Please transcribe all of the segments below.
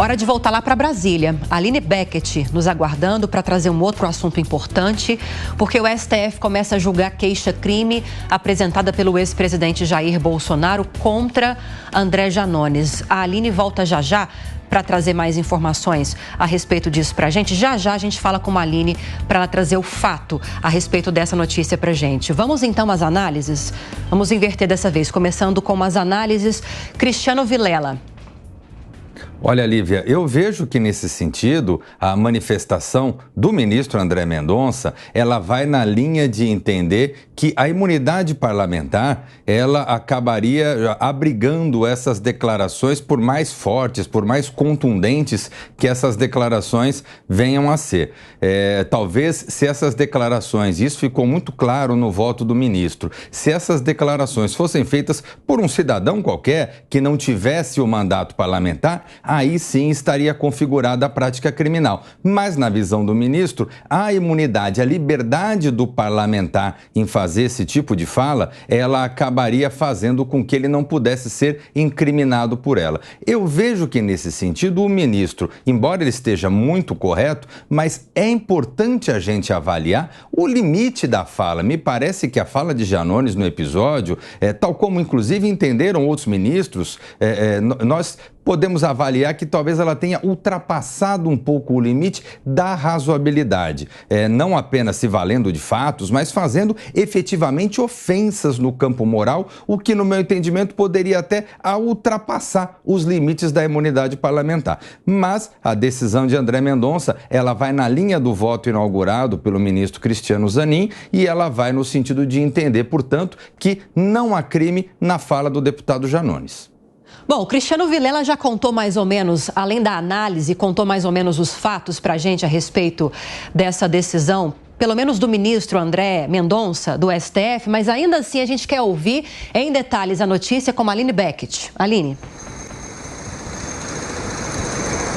Hora de voltar lá para Brasília. Aline Beckett nos aguardando para trazer um outro assunto importante, porque o STF começa a julgar queixa-crime apresentada pelo ex-presidente Jair Bolsonaro contra André Janones. A Aline volta já para trazer mais informações a respeito disso para a gente. Já a gente fala com a Aline para ela trazer o fato a respeito dessa notícia para a gente. Vamos então às análises? Vamos inverter dessa vez, começando com as análises. Cristiano Vilela. Olha, Lívia, eu vejo que nesse sentido a manifestação do ministro André Mendonça, ela vai na linha de entender que a imunidade parlamentar, ela acabaria abrigando essas declarações por mais fortes, por mais contundentes que essas declarações venham a ser. Talvez se essas declarações, isso ficou muito claro no voto do ministro, se essas declarações fossem feitas por um cidadão qualquer que não tivesse o mandato parlamentar, aí sim estaria configurada a prática criminal. Mas, na visão do ministro, a imunidade, a liberdade do parlamentar em fazer esse tipo de fala, ela acabaria fazendo com que ele não pudesse ser incriminado por ela. Eu vejo que, nesse sentido, o ministro, embora ele esteja muito correto, mas é importante a gente avaliar o limite da fala. Me parece que a fala de Janones no episódio, tal como inclusive entenderam outros ministros, nós podemos avaliar que talvez ela tenha ultrapassado um pouco o limite da razoabilidade. Não apenas se valendo de fatos, mas fazendo efetivamente ofensas no campo moral, o que, no meu entendimento, poderia até ultrapassar os limites da imunidade parlamentar. Mas a decisão de André Mendonça, ela vai na linha do voto inaugurado pelo ministro Cristiano Zanin e ela vai no sentido de entender, portanto, que não há crime na fala do deputado Janones. Bom, o Cristiano Vilela já contou mais ou menos, além da análise, contou mais ou menos os fatos para a gente a respeito dessa decisão, pelo menos do ministro André Mendonça, do STF, mas ainda assim a gente quer ouvir em detalhes a notícia com a Aline Beckett. Aline.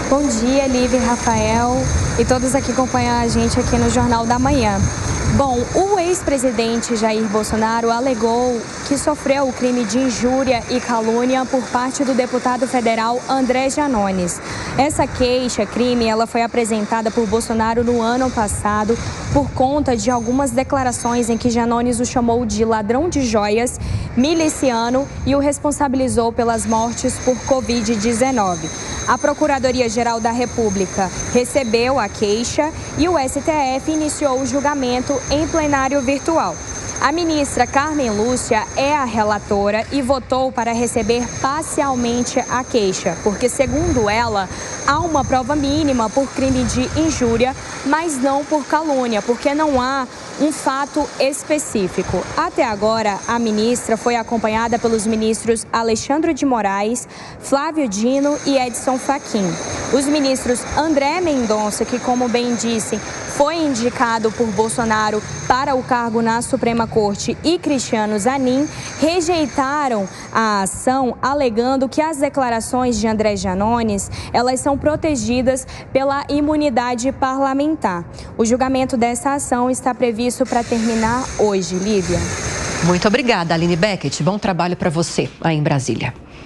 Bom dia, Lívia e Rafael e todos aqui acompanham a gente aqui no Jornal da Manhã. Bom, o ex-presidente Jair Bolsonaro alegou que sofreu o crime de injúria e calúnia por parte do deputado federal André Janones. Essa queixa-crime, ela foi apresentada por Bolsonaro no ano passado por conta de algumas declarações em que Janones o chamou de ladrão de joias, miliciano e o responsabilizou pelas mortes por Covid-19. A Procuradoria-Geral da República recebeu a queixa e o STF iniciou o julgamento em plenário virtual. A ministra Carmen Lúcia é a relatora e votou para receber parcialmente a queixa, porque, segundo ela, há uma prova mínima por crime de injúria, mas não por calúnia, porque não há um fato específico. Até agora, a ministra foi acompanhada pelos ministros Alexandre de Moraes, Flávio Dino e Edson Fachin. Os ministros André Mendonça, que, como bem disse, foi indicado por Bolsonaro para o cargo na Suprema Corte, e Cristiano Zanin, rejeitaram a ação, alegando que as declarações de André Janones, elas são protegidas pela imunidade parlamentar. O julgamento dessa ação está previsto para terminar hoje, Lívia. Muito obrigada, Aline Beckett. Bom trabalho para você aí em Brasília.